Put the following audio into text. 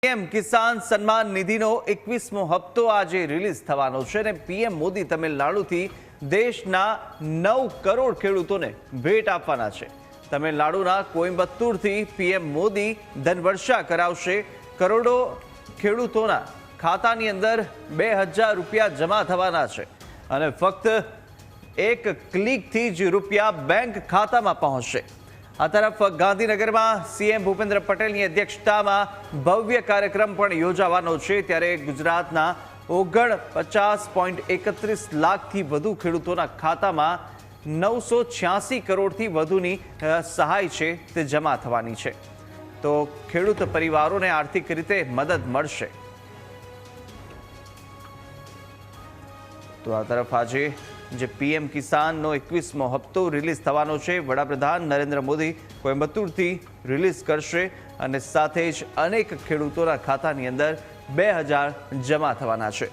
PM Kisan Samman નિધિનો 21મો હપ્તો આજે release થવાનો છે અને પીએમ મોદી તમિલનાડુથી દેશના 9 કરોડ ખેડૂતોને ભેટ આપવાના છે। તમિલનાડુના કોઇમ્બતુરથી પીએમ મોદી ધનવર્ષા કરાવશે। કરોડો ખેડૂતોના ખાતાની અંદર 2000 રૂપિયા જમા થવાના છે અને ફક્ત એક ક્લિકથી જ રૂપિયા બેંક ખાતામાં પહોંચશે। આ તરફ ગાંધીનગરમાં સીએમ ભૂપેન્દ્ર પટેલની અધ્યક્ષતામાં ભવ્ય કાર્યક્રમ પણ યોજાવાનો છે। ત્યારે ગુજરાતના 49.31 લાખથી વધુ ખેડૂતોના ખાતામાં 986 કરોડથી વધુની સહાય છે તે જમા થવાની છે, તો ખેડૂત પરિવારોને આર્થિક રીતે મદદ મળશે। તો આ તરફ આજે જે પીએમ કિસાનનો 21મો હપ્તો રિલીઝ થવાનો છે, વડાપ્રધાન નરેન્દ્ર મોદી કોઇમ્બતુરથી રિલીઝ કરશે અને સાથે જ અનેક ખેડૂતોના ખાતાની અંદર 2000 જમા થવાના છે।